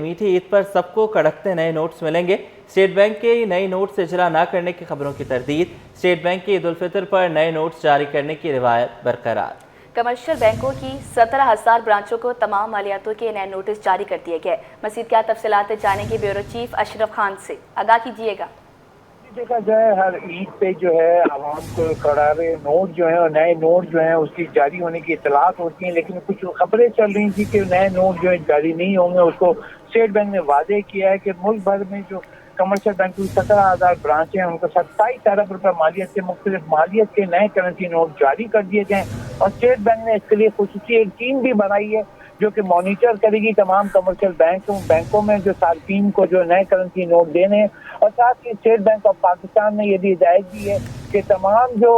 मीठी ईद पर सबको कड़कते नए नोट्स मिलेंगे। स्टेट बैंक के नए नोट्स इजरा न करने की खबरों की तरदीद। स्टेट बैंक की ईद उल फितर पर नए नोट्स जारी करने की रिवायत बरकरार। कमर्शियल बैंकों की 17,000 ब्रांचों को तमाम मालियातों के नए नोटिस जारी कर दिए गए। मज़ीद क्या तफसीलात जानेंगे ब्यूरो चीफ अशरफ खान से, आगाह कीजिएगा। देखा जाए हर ईद पे जो है आवाम को करारे नोट जो है और नए नोट जो है उसकी जारी होने की इतलात होती हैं, लेकिन कुछ खबरें चल रही थी कि नए नोट जो है जारी नहीं होंगे। उसको स्टेट बैंक ने वादे किया है कि मुल्क भर में जो कमर्शियल बैंक की 17,000 ब्रांचें हैं उनको 27 अरब रुपए मालियत के मुख्तलिफ मालियत के नए करेंसी नोट जारी कर दिए गए। और स्टेट बैंक ने इसके लिए खुसूसी एक टीम भी बनाई है जो कि मॉनिटर करेगी तमाम कमर्शियल बैंकों में जो सार्फिन को जो नए करेंसी नोट देने। और साथ ही स्टेट बैंक ऑफ पाकिस्तान ने यह भी हिदायत दी है कि तमाम जो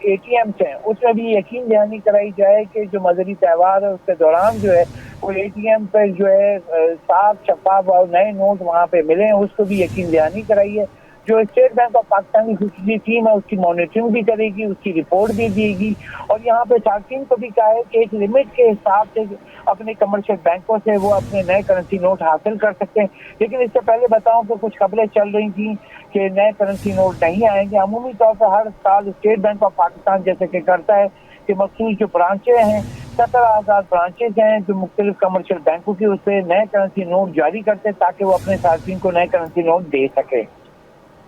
ATMs हैं उसमें भी यकीन दहानी कराई जाए कि जो मजहबी त्यौहार है उसके दौरान जो है वो ATM पर जो है साफ शफाफ और नए नोट वहाँ पे मिले, उसको भी यकीन दहानी कराई है। जो स्टेट बैंक ऑफ पाकिस्तान की खुसूसी टीम है उसकी मॉनिटरिंग भी करेगी, उसकी रिपोर्ट भी देगी। और यहाँ पे सार्फिन को भी कहा है कि एक लिमिट के हिसाब से अपने कमर्शियल बैंकों से वो अपने नए करेंसी नोट हासिल कर सकते हैं। लेकिन इससे पहले बताऊं कि कुछ खबरें चल रही थी कि नए करेंसी नोट नहीं आएंगे। अमूमी तौर पर हर साल स्टेट बैंक ऑफ पाकिस्तान जैसे कि करता है कि मखसूस जो ब्रांचें हैं 17,000 ब्रांचेज हैं जो मुख्तलिफ कमर्शियल बैंकों की उससे नए करेंसी नोट जारी करते हैं ताकि वो अपने सार्फिन को नए करेंसी नोट दे सके।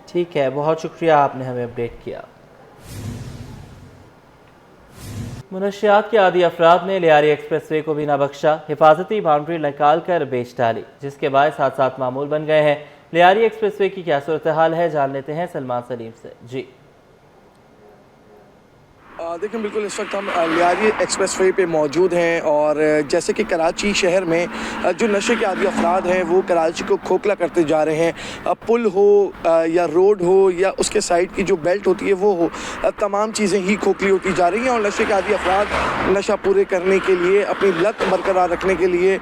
ठीक है, बहुत शुक्रिया, आपने हमें अपडेट किया। मुनशियात के आदी अफराद ने लियारी एक्सप्रेसवे को भी न बख्शा, हिफाजती बाउंड्री निकाल कर बेच डाली, जिसके बायस हादसात मामूल बन गए हैं। लियारी एक्सप्रेसवे की क्या सूरत हाल है, जान लेते हैं सलमान सलीम से। जी देखिए, बिल्कुल इस वक्त हम लियारी एक्सप्रेसवे पे मौजूद हैं और जैसे कि कराची शहर में जो नशे के आदी अफराद हैं वो कराची को खोखला करते जा रहे हैं। पुल हो या रोड हो या उसके साइड की जो बेल्ट होती है वो हो, तमाम चीज़ें ही खोखली होती जा रही हैं और नशे के आदी अफराद नशा पूरे करने के लिए, अपनी लत बरकरार रखने के लिए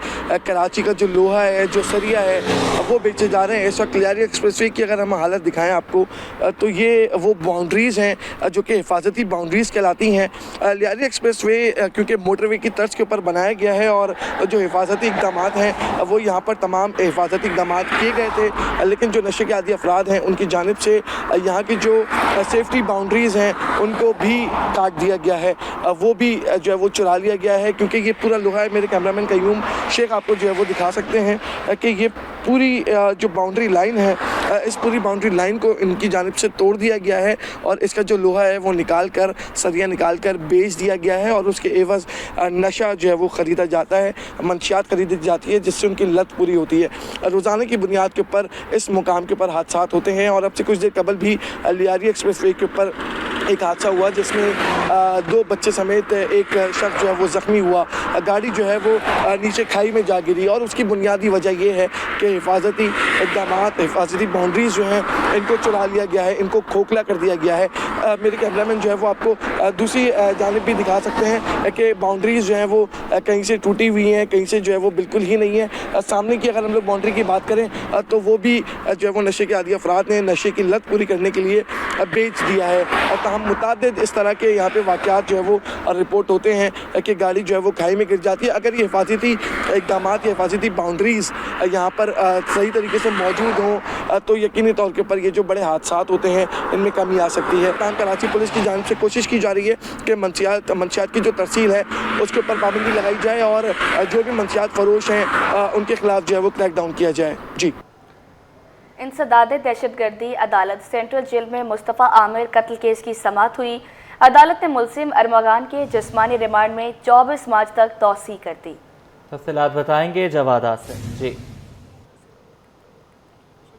कराची का जो लोहा है, जो सरिया है, वो बेचे जा रहे हैं। इस वक्त लियारी एक्सप्रेसवे की अगर हम हालत दिखाएँ आपको तो ये वो बाउंड्रीज़ हैं जो कि हिफाजती बाउंड्रीज़ कहलाती हैं। लियारी एक्सप्रेसवे क्योंकि मोटरवे की तर्ज के ऊपर बनाया गया है और जो हिफाजती इक़दाम हैं वो यहाँ पर तमाम हिफाजती इक़दाम किए गए थे, लेकिन जो नशे के आदी अफराद हैं उनकी जानिब से यहाँ की जो सेफ्टी बाउंड्रीज़ हैं उनको भी काट दिया गया है, वो भी जो है वो चुरा लिया गया है। क्योंकि ये पूरा लोहा है, मेरे कैमरामैन कयूम शेख आपको जो है वो दिखा सकते हैं कि ये पूरी जो बाउंड्री लाइन है, इस पूरी बाउंड्री लाइन को इनकी जानिब से तोड़ दिया गया है और इसका जो लोहा है वो निकाल कर, सरिया निकाल कर बेच दिया गया है और उसके एवज़ नशा जो है वो ख़रीदा जाता है, मंशियात ख़रीदी जाती है जिससे उनकी लत पूरी होती है। रोज़ाना की बुनियाद के ऊपर इस मुकाम के ऊपर हादसात होते हैं और अब से कुछ देर कबल भी लियारी एक्सप्रेसवे के ऊपर एक हादसा हुआ जिसमें 2 बच्चे समेत एक शख्स जो है वो ज़ख्मी हुआ। गाड़ी जो है वो नीचे खाई में जा गिरी और उसकी बुनियादी वजह यह है कि हिफाजती इक़दाम, हिफाजती बाउंड्रीज़ जो हैं इनको चुरा लिया गया है, इनको खोखला कर दिया गया है। मेरे कैमरामैन जो है वो आपको दूसरी जानिब भी दिखा सकते हैं कि बाउंड्रीज़ जो हैं वो कहीं से टूटी हुई हैं, कहीं से जो है वो बिल्कुल ही नहीं है। सामने की अगर हम लोग बाउंड्री की बात करें तो वो भी जो है वो नशे के आदी अफराद ने नशे की लत पूरी करने के लिए बेच दिया है। और तमाम मुतादिद इस तरह के यहाँ पे वाक़यात जो है वो रिपोर्ट होते हैं कि गाड़ी जो है वो खाई में गिर जाती है। अगर ये हिफाजती इक़दाम या हिफाजती बाउंड्रीज़ यहाँ पर सही तरीके से मौजूद हों तो यकीनी तौर के ऊपर ये जो बड़े हादसात होते हैं इनमें कमी आ सकती है। कराची पुलिस की जानिब से कोशिश की जा रही है कि मंशियात की जो तरसील है उसके ऊपर पाबंदी लगाई जाए और जो भी मंशियात फरोश हैं उनके खिलाफ जो है वो क्रैकडाउन किया जाए। जी, इंसदाद दहशतगर्दी अदालत सेंट्रल जेल में मुस्तफ़ा आमिर कत्ल केस की समाअत हुई। अदालत ने मुलजिम अरमगान के जिस्मानी रिमांड में 24 मार्च तक तौसीह कर दी। तफसीलात बताएंगे जवाद आसिम। जी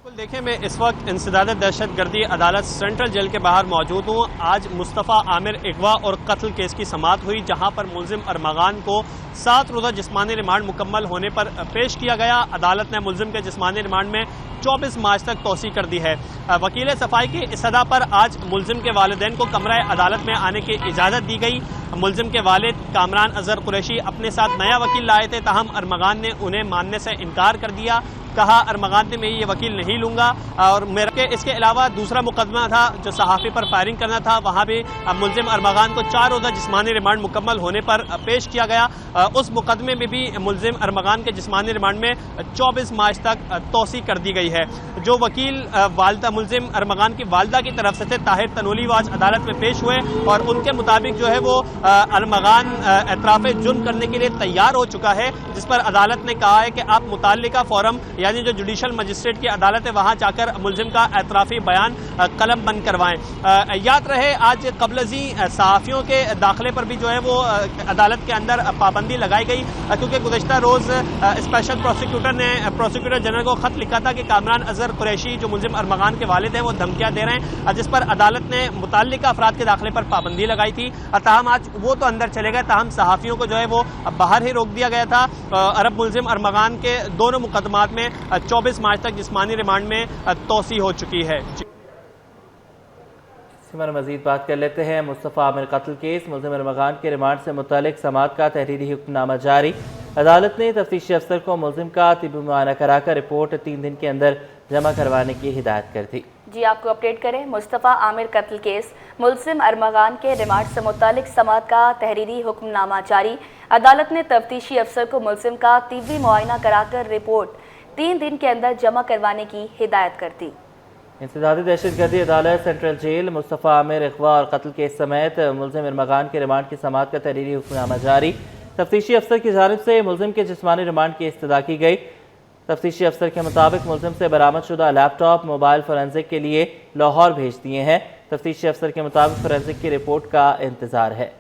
देखिए, मैं इस वक्त इंसदाद दहशतगर्दी अदालत सेंट्रल जेल के बाहर मौजूद हूँ। आज मुस्तफ़ा आमिर अगवा और कत्ल केस की समाअत हुई जहाँ पर मुलजिम अरमगान को 7 रोज़ा जिस्मानी रिमांड मुकम्मल होने पर पेश किया गया। अदालत ने मुलजिम के जिस्मानी रिमांड में 24 मार्च तक तौसीह कर दी है। वकील सफाई की इस सदा पर आज मुलजिम के वालिदैन को कमरा अदालत में आने की इजाज़त दी गई। मुलजिम के वालिद कामरान अजहर कुरैशी अपने साथ नया वकील लाए थे, ताहम अरमगान ने उन्हें मानने से इनकार कर दिया। कहा अरमगान ने मैं ये वकील नहीं लूंगा और मेरे इसके अलावा दूसरा मुकदमा था जो सहाफ़ी पर फायरिंग करना था, वहाँ भी मुलजिम अरमगान को 4 रोज़ा जिस्मानी रिमांड मुकम्मल होने पर पेश किया गया। उस मुकदमे में भी मुलजिम अरमगान के जिस्मानी रिमांड में 24 मार्च तक तोसी कर दी गई है। जो वकील वालदा मुलजिम अरमगान की वालदा की तरफ से थे ताहिर तनोली वो आज अदालत में पेश हुए और उनके मुताबिक जो है वो अरमगान एतराफ़े जुर्म करने के लिए तैयार हो चुका है, जिस पर अदालत ने कहा है कि आप मुताल्लिका फोरम यानी जो जुडिशल मजिस्ट्रेट की अदालत है वहाँ जाकर मुलजिम का एतराफ़ी बयान कलम बंद करवाएं। याद रहे आज कबलजी सहाफ़ियों के दाखिले पर भी जो है वो अदालत के अंदर पाबंदी लगाई गई, क्योंकि गुज़श्ता रोज़ स्पेशल प्रोसिक्यूटर जनरल को खत लिखा था कि कामरान अजहर कुरैशी जो मुलजिम अरमगान के वालिद हैं वो धमकियां दे रहे हैं, जिस पर अदालत ने मुताल्लिका अफराद के दाखिले पर पाबंदी लगाई थी। ताहम आज वो तो अंदर चले गए, ताहम सहाफ़ियों को जो है वो बाहर ही रोक दिया गया था। अरब मुलजिम अरमगान के दोनों मुकदमात में 24 मार्च तक जिस्मानी रिमांड में तोसी हो चुकी है। मज़ीद बात कर लेते हैं। मुस्तफ़ा आमिर कत्ल केस, मुलजिम अरमगान के रिमांड से मुतालिक समाअत का तहरीरी हुक्मनामा जारी। अदालत ने तफ्तीशी अफसर को मुलजिम का तिब्बी मुआयना कराकर रिपोर्ट 3 दिन के अंदर जमा करवाने की हिदायत कर दी। जी आपको अपडेट करें, मुस्तफ़ा आमिर कत्ल केस, मुलजिम अरमगान के रिमांड से मुतालिक समाअत का तहरीरी हुक्मनामा जारी। अदालत ने तफ्तीशी अफसर को मुलजिम का तिब्बी मुआयना कराकर रिपोर्ट 3 दिन के अंदर जमा करवाने की हिदायत कर दी। इंसदादी दहशतगर्दी अदालत सेंट्रल जेल मुस्तफ़ा आमिर अगवा और कत्ल केस समेत मुलजिम अरमगान के रिमांड की समाअत का तहरीरी हुक्मनामा जारी। तफ्तीशी अफसर की जानिब से मुलजिम के जिस्मानी रिमांड की इस्तदा की गई। तफ्तीशी अफसर के मुताबिक मुलजिम से बरामदशुदा लैपटॉप मोबाइल फोरेंसिक के लिए लाहौर भेज दिए हैं। तफ्तीशी अफसर के मुताबिक फोरेंसिक की रिपोर्ट का इंतज़ार है।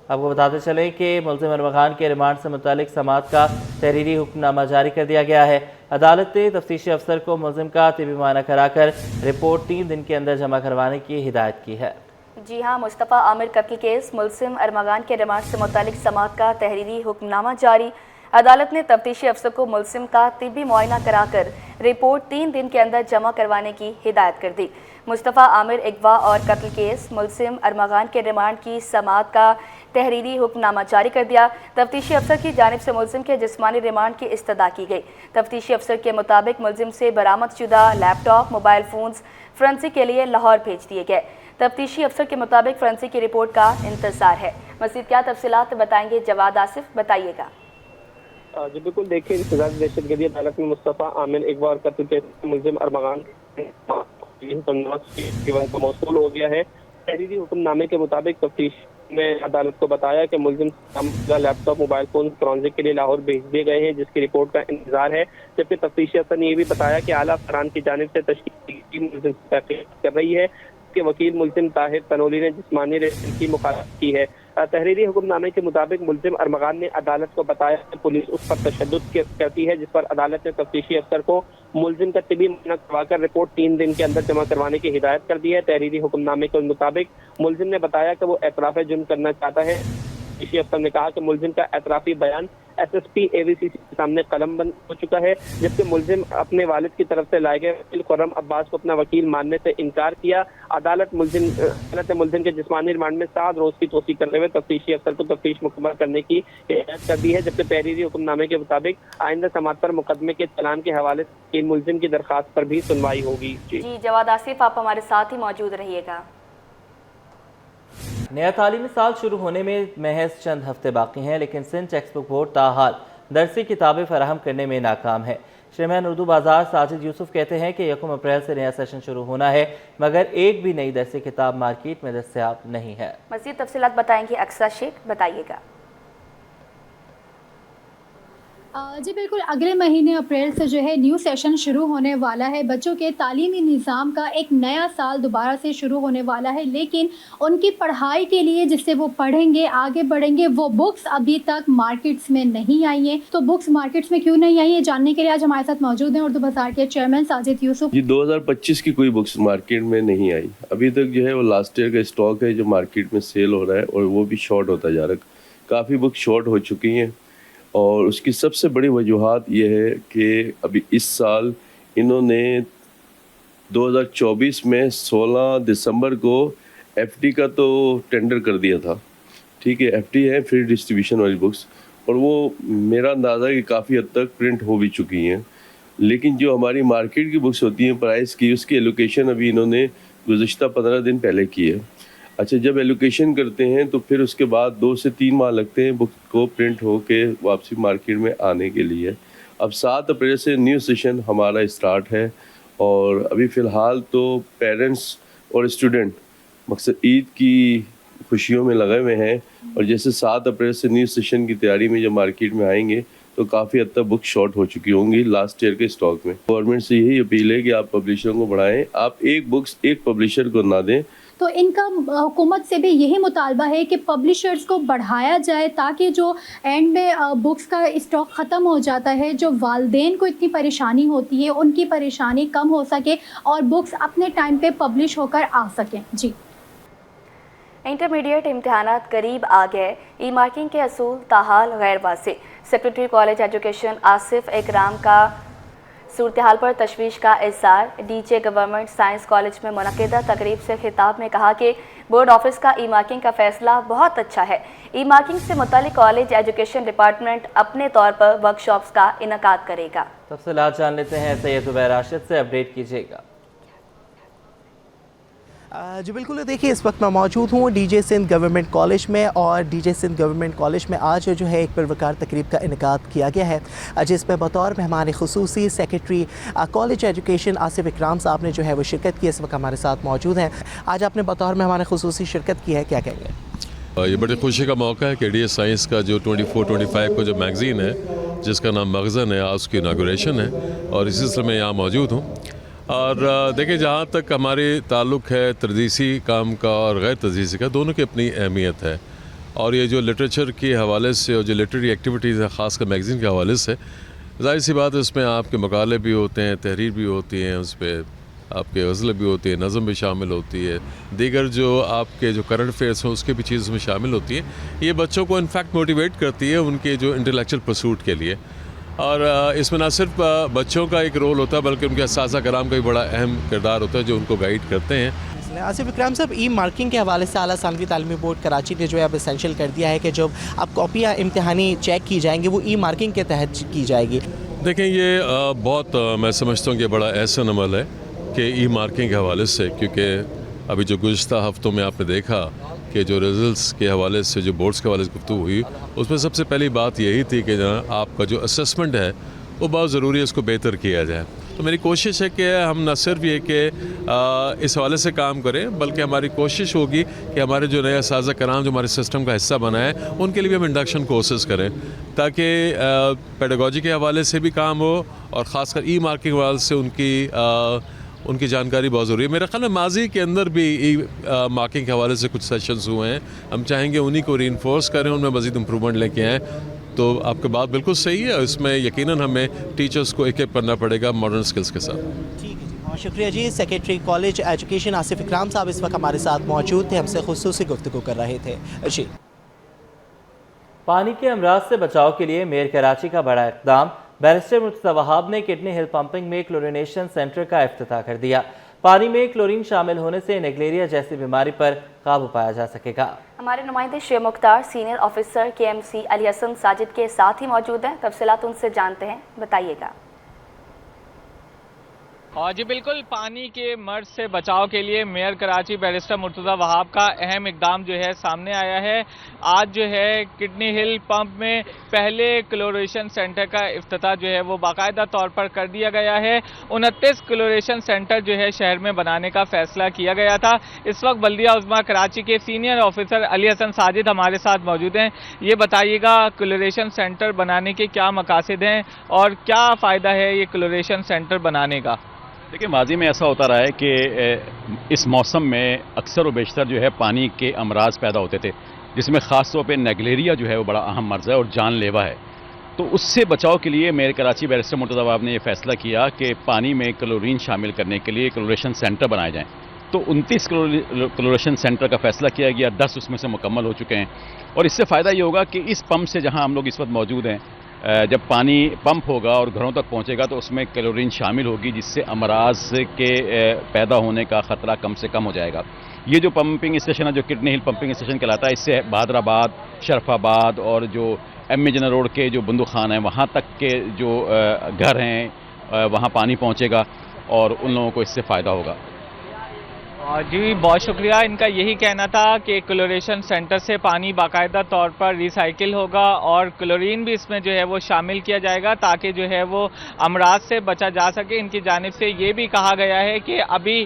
आपको बताते चलें कि मुलजिम अरमगान के रिमांड से मुतालिक समाअत का तहरीरी हुक्मनामा जारी कर दिया गया है। अदालत ने तफ्तीशी अफसर को मुलजिम का तिब्बी मुआयना कराकर रिपोर्ट 3 दिन के अंदर जमा करवाने की हिदायत की है। जी हाँ, मुस्तफ़ा आमिर कत्ल केस, मुलजिम अरमगान के रिमांड से मुतालिक समाअत का तहरीरी हुक्मनामा जारी। अदालत ने तफ्तीशी अफसर को मुलजिम का तिब्बी मुआयना कराकर रिपोर्ट 3 दिन के अंदर जमा करवाने की हिदायत कर दी। मुस्तफ़ा आमिर अगवा और कत्ल केस, मुलजिम अरमगान के रिमांड की समाअत का तहरीरी हुक्मनामा जारी कर दिया। तफ्तीशी अफसर की जानिब से मुलजिम के जिस्मानी रिमांड की इस्तदा की गई। तफ्तीशी अफसर के मुताबिक मुलजिम से बरामदशुदा लैपटॉप मोबाइल फ़ोन्स फोरेंसिक के लिए लाहौर भेज दिए गए। तफ्तीशी अफसर के मुताबिक फोरेंसिक की रिपोर्ट का इंतजार है। मज़ीद क्या तफसीलात बताएंगे जवाद आसिफ, बताइएगा। जी बिल्कुल, देखिए इंसदादी दहशतगर्दी अदालत में मुस्तफ़ा आमिर अगवा और कत्ल के मुलजिम अरमगान को मौसूल हो गया है। तहरीरी हुक्मनामे के मुताबिक तफ्तीश ने अदालत को बताया कि मुलजिम लैपटॉप मोबाइल फोन फोरेंसिक के लिए लाहौर भेज दिए गए हैं, जिसकी रिपोर्ट का इंतजार है। जबकि तफ्तीशी अफसर ने यह भी बताया कि आला अफसरान की जानिब से तशकील मुलजिम की तहकीक कर रही है कि वकील मुलजिम ताहिर तनोली ने जिस्मानी रिमांड की मुखालफत की है। तहरीरी हुक्मनामे के मुताबिक मुलजिम अरमगान ने अदालत को बताया कि पुलिस उस पर तशद्दुद करती है, जिस पर अदालत ने तफ्तीशी अफसर को मुलजिम का तिब्बी मुआयना करवाकर रिपोर्ट 3 दिन के अंदर जमा करवाने की हिदायत कर दी है। तहरीरी हुक्मनामे के मुताबिक मुलजिम ने बताया कि वो एतराफ़े जुर्म करना चाहता है। तफ्तीशी अफसर ने कहा कि मुलजिम का एतराफ़ी बयान SSP AVCC के सामने कलम बंद हो चुका है, जबकि मुलजिम अपने वालिद की तरफ से लाए गए वकील खुर्रम अब्बास को अपना वकील मानने से इनकार किया। अदालत ने मुलजिम के जिस्मानी रिमांड में 7 रोज की तोसी करते हुए तफ्तीशी अफसर को तफ्तीश मुकम्मल करने की हिदायत कर दी है। जबकि तहरीरी हुक्मनामे के मुताबिक आइंदा समाअत पर मुकदमे के चलान के हवाले से मुलजिम की दरखास्त पर भी सुनवाई होगी। जी जवाद आसिफ, आप हमारे साथ ही मौजूद रहिएगा। नया तालीमी साल शुरू होने में महज चंद हफ्ते बाकी हैं, लेकिन सिंध टेक्स्ट बुक बोर्ड ताहाल दरसी किताबें फराहम करने में नाकाम है। चेयरमैन उर्दू बाजार साजिद यूसुफ कहते हैं कि 1 अप्रैल से नया सेशन शुरू होना है, मगर एक भी नई दरसी किताब मार्केट में दस्तयाब नहीं है। मज़ीद तफसीलात बताएंगे अक्सर शेख, बताइएगा। जी बिल्कुल, अगले महीने अप्रैल से जो है न्यू सेशन शुरू होने वाला है। बच्चों के तालीमी निज़ाम का एक नया साल दोबारा से शुरू होने वाला है, लेकिन उनकी पढ़ाई के लिए जिससे वो पढ़ेंगे आगे बढ़ेंगे वो बुक्स अभी तक मार्केट्स में नहीं आई हैं। तो बुक्स मार्केट्स में क्यों नहीं आई है, जानने के लिए आज हमारे साथ मौजूद हैं उर्दू बाजार के चेयरमैन साजिद यूसुफ। जी 2025 की कोई बुक्स मार्केट में नहीं आई अभी तक। जो है वो लास्ट ईयर का स्टॉक है जो मार्केट में सेल हो रहा है और वो भी शॉर्ट होता जा रहा है। काफ़ी बुक्स शॉर्ट हो चुकी हैं और उसकी सबसे बड़ी वजूहात ये है कि अभी इस साल इन्होंने 2024 में 16 दिसंबर को FD का तो टेंडर कर दिया था। ठीक है, FD है फ्री डिस्ट्रीब्यूशन वाली बुक्स, और वो मेरा अंदाज़ा है कि काफ़ी हद तक प्रिंट हो भी चुकी हैं। लेकिन जो हमारी मार्केट की बुक्स होती हैं प्राइस की, उसकी एलोकेशन अभी इन्होंने गुज़श्ता 15 दिन पहले की है। अच्छा, जब एलोकेशन करते हैं तो फिर उसके बाद 2 से 3 माह लगते हैं बुक को प्रिंट हो के वापसी मार्केट में आने के लिए। अब 7 अप्रैल से न्यू सेशन हमारा स्टार्ट है और अभी फ़िलहाल तो पेरेंट्स और स्टूडेंट मकसद ईद की खुशियों में लगे हुए हैं और जैसे 7 अप्रैल से न्यू सेशन की तैयारी में जब मार्केट में आएंगे तो काफ़ी हद तक बुक शॉर्ट हो चुकी होंगी लास्ट ईयर के स्टॉक में। गवर्नमेंट से यही अपील है कि आप पब्लिशरों को बढ़ाएं, आप एक बुक्स एक पब्लिशर को ना दें। तो इनका हुकूमत से भी यही मुतालबा है कि पब्लिशर्स को बढ़ाया जाए ताकि जो एंड में बुक्स का स्टॉक ख़त्म हो जाता है, जो वालदेन को इतनी परेशानी होती है उनकी परेशानी कम हो सके और बुक्स अपने टाइम पे पब्लिश होकर आ सकें। जी, इंटरमीडिएट इम्तहानात करीब आ गए, ई मार्किंग के असूल ताहाल गैर वाज़ेह। सेक्रेटरी कॉलेज एजुकेशन आसिफ इकराम का सूरत हाल पर तशवीश का इज़हार। डीजे गवर्नमेंट साइंस कॉलेज में मुनक़िदा तकरीब से खिताब में कहा कि बोर्ड ऑफिस का ई मार्किंग का फ़ैसला बहुत अच्छा है। ई मार्किंग से मुतालिक कॉलेज एजुकेशन डिपार्टमेंट अपने तौर पर वर्कशॉप्स का इनकाद करेगा। तफसीलात जान लेते हैं सैयद ज़ुबैर राशिद से, अपडेट कीजिएगा। जी बिल्कुल, देखिए इस वक्त मैं मौजूद हूँ डीजे सिंध गवर्नमेंट कॉलेज में और डीजे सिंध गवर्नमेंट कॉलेज में आज जो है एक पुरवकार तकरीब का इनकाद किया गया है जिसमें बतौर मेहमान खुसूसी सेक्रेटरी कॉलेज एजुकेशन आसिफ इकराम साहब ने जो है वो शिरकत की। इस वक्त हमारे साथ मौजूद हैं। आज आपने बतौर मेहमान खुसूसी शिरकत की है, क्या कहेंगे? ये बड़ी खुशी का मौका है कि डी साइंस का जो 24-25 को जो मैगज़ीन है जिसका नाम मखज़न है, आज उसकी इनागुरेशन है और इसी सिलसिले में यहाँ मौजूद हूँ। और देखिए, जहाँ तक हमारे ताल्लुक़ है तदरीसी काम का और गैर तदरीसी का, दोनों की अपनी अहमियत है। और ये जो लिटरेचर के हवाले से और जो लिटरेरी एक्टिविटीज़ है ख़ासकर मैगज़ीन के हवाले से, ज़ाहिर सी बात है उसमें आपके मकाले भी होते हैं, तहरीर भी होती हैं, उस पर आपके गज़लें भी होती है, नज़म भी शामिल होती है, दीगर जो आपके जो करंट अफेयर्स हैं उसके भी चीज़ उसमें शामिल होती है। ये बच्चों को इनफैक्ट मोटिवेट करती है उनके जो इंटेलेक्चुअल परसूट के लिए। और इसमें ना सिर्फ बच्चों का एक रोल होता है बल्कि उनके असातिज़ा कराम का भी बड़ा अहम किरदार होता है जो उनको गाइड करते हैं। आसिफ इकराम साहब, ई मार्किंग के हवाले से आला सानवी तालीमी बोर्ड कराची ने जो है अब एसेंशियल कर दिया है कि जब अब कॉपियाँ इम्तिहानी चेक की जाएंगी वो ई मार्किंग के तहत की जाएगी। देखें, ये बहुत मैं समझता हूँ कि बड़ा ऐसा अमल है कि ई मार्किंग के हवाले से, क्योंकि अभी जो गुज़श्ता हफ्तों में आपने देखा कि जो रिज़ल्ट्स के हवाले से जो बोर्ड्स के हवाले से गुफ्तगू हुई उसमें सबसे पहली बात यही थी कि जहाँ आपका जो असेसमेंट है वो बहुत ज़रूरी है, इसको बेहतर किया जाए। तो मेरी कोशिश है कि हम न सिर्फ ये कि इस हवाले से काम करें बल्कि हमारी कोशिश होगी कि हमारे जो नए असातिज़ा कराम जो हमारे सिस्टम का हिस्सा बनाए उनके लिए भी हम इंडक्शन कोर्सेज़ करें ताकि पेडागॉजी के हवाले से भी काम हो और ख़ासकर ई मार्किंग हवाले से उनकी जानकारी बहुत ज़रूरी है। मेरे ख्याल में माजी के अंदर भी ई मार्किंग के हवाले से कुछ सेशंस हुए हैं, हम चाहेंगे उन्हीं को रीइंफोर्स करें, उनमें मज़ीद इम्प्रूवमेंट लेके आएँ। तो आपकी बात बिल्कुल सही है, इसमें यकीनन हमें टीचर्स को इक्विप करना पड़ेगा मॉडर्न स्किल्स के साथ। ठीक है जी, बहुत शुक्रिया जी। सेक्रेटरी कॉलेज एजुकेशन आसिफ इकराम साहब इस वक्त हमारे साथ मौजूद थे, हमसे खुसूसी गुफ्तगू कर रहे थे। जी, पानी के अमराज से बचाव के लिए मेयर कराची का बड़ा इक़दाम। बैरिस्टर मुर्तज़ा वहाब ने किडनी हिल पंपिंग में क्लोरिनेशन सेंटर का इफ्तिताह कर दिया। पानी में क्लोरीन शामिल होने से नेगलेरिया जैसी बीमारी पर काबू पाया जा सकेगा। हमारे नुमाइंदे Sheikh Mukhtar senior officer KMC Ali Hasan Sajid के साथ ही मौजूद हैं, तफसीलात उनसे जानते हैं, बताइएगा। जी बिल्कुल, पानी के मर्ज से बचाव के लिए मेयर कराची बैरिस्टर मुर्तज़ा वहाब का अहम इकदाम जो है सामने आया है। आज जो है किडनी हिल पंप में पहले क्लोरेशन सेंटर का इफ्तिताह जो है वो बाकायदा तौर पर कर दिया गया है। 29 क्लोरेशन सेंटर जो है शहर में बनाने का फैसला किया गया था। इस वक्त बल्दिया उज़्मा कराची के सीनियर ऑफिसर अली हसन साजिद हमारे साथ मौजूद हैं। ये बताइएगा क्लोरेशन सेंटर बनाने के क्या मकासद हैं और क्या फ़ायदा है ये क्लोरेशन सेंटर बनाने का? देखिए, माजी में ऐसा होता रहा है कि इस मौसम में अक्सर व बेशतर जो है पानी के अमराज पैदा होते थे, जिसमें ख़ास तौर पे नेगलेरिया जो है वो बड़ा अहम मर्ज़ है और जानलेवा है। तो उससे बचाव के लिए मेयर कराची बैरिस्टर मुर्तज़ा वहाब ने ये फैसला किया कि पानी में क्लोरीन शामिल करने के लिए क्लोरेशन सेंटर बनाए जाएँ। तो 29 क्लोरेशन सेंटर का फैसला किया गया, 10 उसमें से मुकम्मल हो चुके हैं। और इससे फ़ायदा ये होगा कि इस पंप से जहाँ हम लोग इस वक्त मौजूद हैं, जब पानी पंप होगा और घरों तक पहुंचेगा तो उसमें क्लोरीन शामिल होगी, जिससे अमराज के पैदा होने का ख़तरा कम से कम हो जाएगा। ये जो पंपिंग स्टेशन है, जो किडनी हिल पंपिंग स्टेशन कहलाता है, इससे बहादराबाद, शरफाबाद और जो MA जनरल रोड के जो बंदूक खान हैं वहाँ तक के जो घर हैं वहाँ पानी पहुँचेगा और उन लोगों को इससे फ़ायदा होगा। जी बहुत शुक्रिया। इनका यही कहना था कि क्लोरेशन सेंटर से पानी बाकायदा तौर पर रिसाइकिल होगा और क्लोरीन भी इसमें जो है वो शामिल किया जाएगा ताकि जो है वो अमराज से बचा जा सके। इनकी जानिब से ये भी कहा गया है कि अभी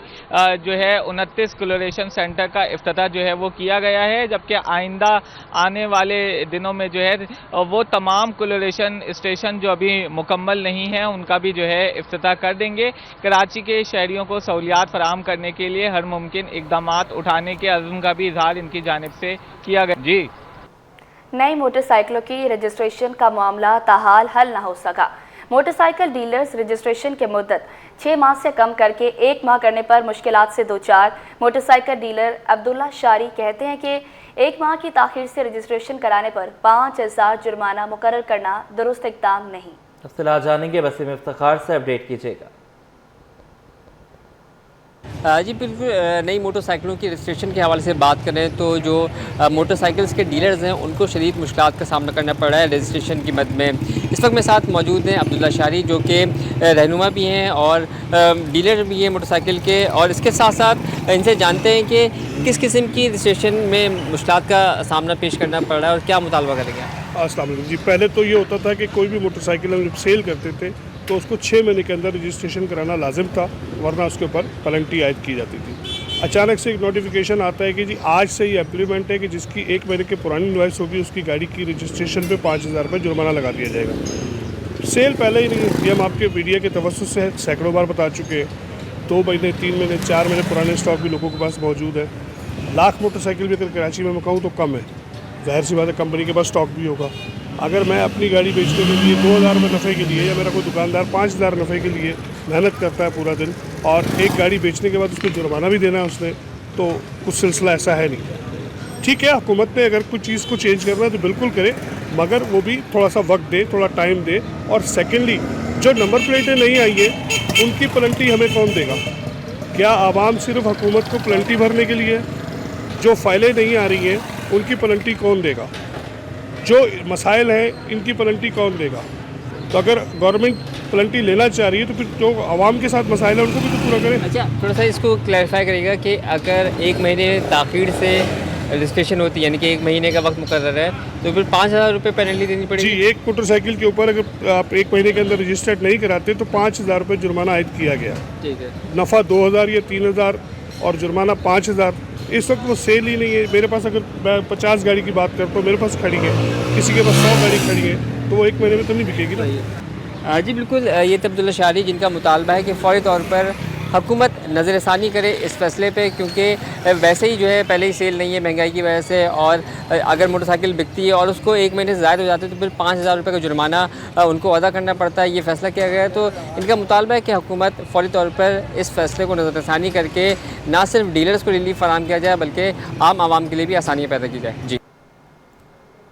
जो है 29 क्लोरेशन सेंटर का इफ्तिताह जो है वो किया गया है, जबकि आइंदा आने वाले दिनों में जो है वो तमाम क्लोरेशन स्टेशन जो अभी मुकम्मल नहीं है उनका भी जो है इफ्तिताह कर देंगे। कराची के शहरियों को सहूलियात फराहम करने के लिए हर मुमकिन इकदामात उठाने के अज़्म का भी इजहार इनकी जानिब से किया गया। जी नई मोटरसाइकिलों की रजिस्ट्रेशन का मामला ताहाल हल न हो सका। मोटरसाइकिल डीलर्स रजिस्ट्रेशन की मुद्दत 6 माह से कम करके 1 माह करने पर मुश्किलात से दो चार। मोटरसाइकिल डीलर अब्दुल्ला शारी कहते हैं कि 1 माह की ताखीर से रजिस्ट्रेशन कराने पर 5000 जुर्माना मुकर्रर करना दुरुस्त इक़दाम नहीं। तफसीलात जानेंगे वसीम इफ्तिखार से, अपडेट कीजिएगा। जी बिल्कुल, नई मोटरसाइकिलों की रजिस्ट्रेशन के हवाले से बात करें तो जो मोटरसाइकिल्स के डीलर्स हैं उनको शदीद मुश्किलात का सामना करना पड़ रहा है रजिस्ट्रेशन की मद में। इस वक्त मेरे साथ मौजूद हैं अब्दुल्ला शारी जो कि रहनुमा भी हैं और डीलर भी हैं मोटरसाइकिल के, और इसके साथ साथ इनसे जानते हैं कि किस किस्म की रजिस्ट्रेशन में मुश्किलात का सामना पेश करना पड़ रहा है और क्या मुतालबा करेंगे। अस्सलाम वालेकुम जी, पहले तो ये होता था कि कोई भी मोटरसाइकिल हम जब सेल करते थे तो उसको 6 महीने के अंदर रजिस्ट्रेशन कराना लाजिम था, वरना उसके ऊपर पेनल्टी आयद की जाती थी। अचानक से एक नोटिफिकेशन आता है कि जी आज से ये इम्प्लीमेंट है कि जिसकी 1 महीने की पुरानी इनवॉइस होगी उसकी गाड़ी की रजिस्ट्रेशन पे 5000 रुपये जुर्माना लगा दिया जाएगा। सेल पहले ही नहीं, ये हम आपके मीडिया के तवज्जुह से सैकड़ों बार बता चुके हैं। 2 महीने 3 महीने 4 महीने पुराने स्टॉक भी लोगों के पास मौजूद है। लाख मोटरसाइकिल भी अगर कराची में मैं कहूँ तो कम है, ज़ाहिर सी बात है कंपनी के पास स्टॉक भी होगा। अगर मैं अपनी गाड़ी बेचने के लिए 2000 रुपये नफ़े के लिए, या मेरा कोई दुकानदार 5000 नफ़े के लिए मेहनत करता है पूरा दिन और एक गाड़ी बेचने के बाद उसको जुर्माना भी देना है उसने, तो कुछ सिलसिला ऐसा है नहीं। ठीक है, हुकूमत ने अगर कुछ चीज़ को चेंज करना है तो बिल्कुल करे, मगर वो भी थोड़ा सा वक्त दे, थोड़ा टाइम दे। और सेकेंडली जो नंबर प्लेटें नहीं आई है उनकी पेनल्टी हमें कौन देगा? क्या आवाम सिर्फ हुकूमत को पेनल्टी भरने के लिए? जो फाइलें नहीं आ रही हैं उनकी पेनल्टी कौन देगा? जो मसाइल हैं इनकी पेनल्टी कौन देगा? तो अगर गवर्नमेंट पेनल्टी लेना चाह रही है तो फिर जो आवाम के साथ मसाइल है उनको भी तो पूरा करें। अच्छा, थोड़ा सा इसको क्लैरिफाई करिएगा कि अगर 1 महीने ताख़ीर से रजिस्ट्रेशन होती है, यानी कि 1 महीने का वक्त मुकर्रर है, तो फिर 5000 रुपये पेनल्टी देनी पड़ेगी? जी, एक मोटरसाइकिल के ऊपर अगर आप 1 महीने के अंदर रजिस्टर्ड नहीं कराते तो 5000 रुपये जुर्माना आयद किया गया। ठीक है। नफ़ा 2000 या 3000 और जुर्माना 5000। इस वक्त वो सेल ही नहीं है। मेरे पास अगर मैं 50 गाड़ी की बात करता हूँ, मेरे पास खड़ी है, किसी के पास 100 गाड़ी खड़ी है, तो वो 1 महीने में तो नहीं बिकेगी ना। जी बिल्कुल, ये तो अब्दुल्ला शारी जिनका मुतालबा है कि फ़ौरी तौर पर हुकूमत नज़रसानी करे इस फैसले पे, क्योंकि वैसे ही जो है पहले ही सेल नहीं है महंगाई की वजह से, और अगर मोटरसाइकिल बिकती है और उसको 1 महीने से ज़्यादा हो जाते हैं तो फिर 5000 रुपये का जुर्माना उनको अदा करना पड़ता है। ये फ़ैसला किया गया है, तो इनका मुतालबा है कि हुकूमत फ़ौरी तौर पर इस फैसले को नज़रसानी करके ना सिर्फ डीलर्स को रिलीफ फराहम किया जाए बल्कि आम आवाम के लिए भी आसानियाँ पैदा की जाए। जी,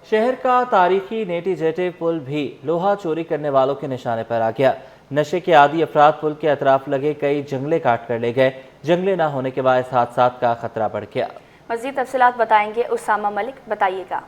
शहर का तारीखी नेटी जेटे पुल भी लोहा चोरी करने वालों के निशाने पर आ गया। नशे के आदी अफराद पुल के अतराफ लगे कई जंगले काट कर ले गए। जंगले न होने के बाद हादसात का खतरा बढ़ गया। मज़ीद तफसीलात बताएंगे उसामा मलिक, बताइएगा।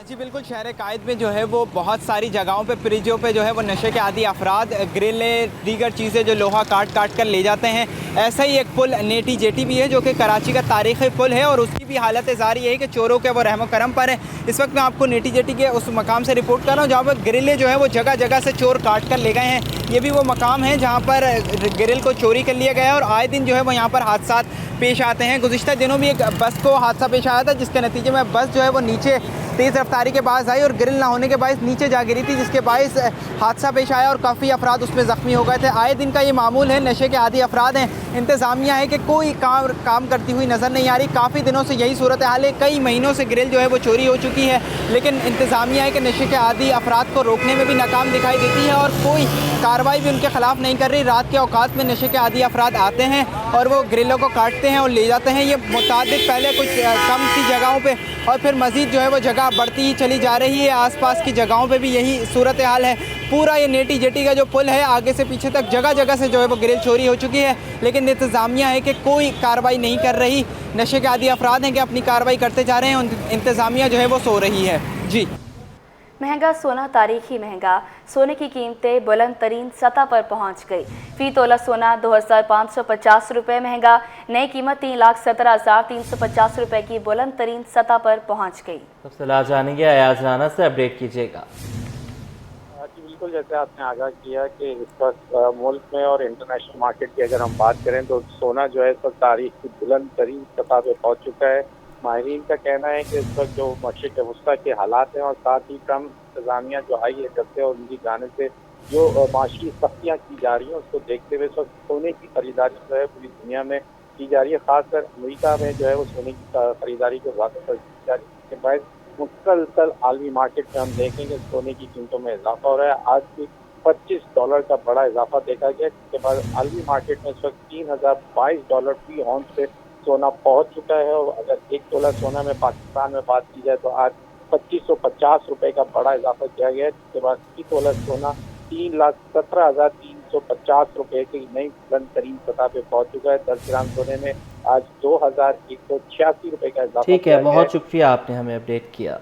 जी बिल्कुल, शहर कायद में जो है वो बहुत सारी जगहों पे ब्रिजों पे जो है वो नशे के आदी अफराद ग्रिलें दीगर चीज़ें जो लोहा काट काट कर ले जाते हैं। ऐसा ही एक पुल नेटी जेटी भी है जो कि कराची का तारीख़ी पुल है और उसकी भी हालत ज़ारी है कि चोरों के वो रहमो करम पर है। इस वक्त मैं आपको नेटी जेटी के उस मकाम से रिपोर्ट कर रहा हूँ जहाँ पर ग्रिलें जो है वो जगह जगह से चोर काट कर ले गए हैं। ये भी वो मकाम है जहाँ पर ग्रिल को चोरी कर लिया गया है और आए दिन जो है वो यहाँ पर हादसात पेश आते हैं। गुज़िश्ता दिनों भी एक बस को हादसा पेश आया था जिसके नतीजे में बस जो है वो नीचे तेज़ रफ्तारी के बायस आई और ग्रिल ना होने के बायस नीचे जा गिरी थी, जिसके बायस हादसा पेश आया और काफ़ी अफराद उसमें ज़ख्मी हो गए थे। आए दिन का ये मामूल है, नशे के आदी अफराद हैं। इंतज़ामिया है कि कोई काम करती हुई नज़र नहीं आ रही। काफ़ी दिनों से यही सूरत हाल है, कई महीनों से ग्रिल जो है वो चोरी हो चुकी है, लेकिन इंतज़ामिया है कि नशे के आदी अफराद को रोकने में भी नाकाम दिखाई देती है और कोई कार्रवाई भी उनके ख़िलाफ़ नहीं कर रही। रात के औकात में नशे के आदी अफराद आते हैं और वो ग्रिलों को काटते हैं और ले जाते हैं। ये मुतादिद पहले कुछ कम सी जगहों पे और फिर मज़ीद जो है वो जगह बढ़ती ही चली जा रही है। आसपास की जगहों पे भी यही सूरत हाल है। पूरा ये नेटी जेटी का जो पुल है आगे से पीछे तक जगह जगह से जो है वो ग्रिल चोरी हो चुकी है, लेकिन इंतज़ामिया है कि कोई कार्रवाई नहीं कर रही। नशे के आदी अफराद हैं कि अपनी कार्रवाई करते जा रहे हैं, इंतज़ामिया जो है वो सो रही है। जी, महंगा सोना तारीखी महंगा। सोने की कीमतें बुलंद तरीन सतह पर पहुंच गई। फी तोला सोना 2550 रुपये महंगा। नई कीमत 3,17,350 रुपये की बुलंद तरीन सतह पर पहुंच गई। तफसीलात जानेंगे अयाज राना से, अपडेट कीजिएगा। बिल्कुल, जैसे आपने आगाह किया कि इस वक्त मुल्क में और इंटरनेशनल मार्केट की अगर हम बात करें तो सोना जो है इस वक्त तारीख की बुलंद तरीन सतह पे पहुंच चुका है। माहिरीन का कहना है कि इस वक्त जो मशरिक़ वस्ता के हालात हैं और साथ ही कम इंतजामिया जो आई है जब से और उनकी जाने से जो माशी सख्तियाँ की जा रही हैं उसको देखते हुए इस वक्त सोने की खरीदारी जो है पूरी दुनिया में की जा रही है। खासकर अमेरिका में जो है वो सोने की खरीदारी को ज़्यादा की जा रही है, जिसके बाद मुसलसल आलमी मार्केट में हम देखेंगे सोने की कीमतों में इजाफा हो रहा है। आज भी $25 का बड़ा इजाफा देखा गया, जिसके बाद आलमी मार्केट में इस वक्त $3022 फी औंस पे सोना पहुंच चुका है। और अगर 1 तोला सोना में पाकिस्तान में बात की जाए तो आज 2550 रुपये का बड़ा इजाफा किया गया है, जिसके बाद फी तोला सोना 3,17,350 रुपये की नई बुलंद तरीन सतह पे पहुंच चुका है। 10 ग्राम सोने में आज 2,186 रुपये का इजाफा। ठीक है, बहुत शुक्रिया, आपने हमें अपडेट किया।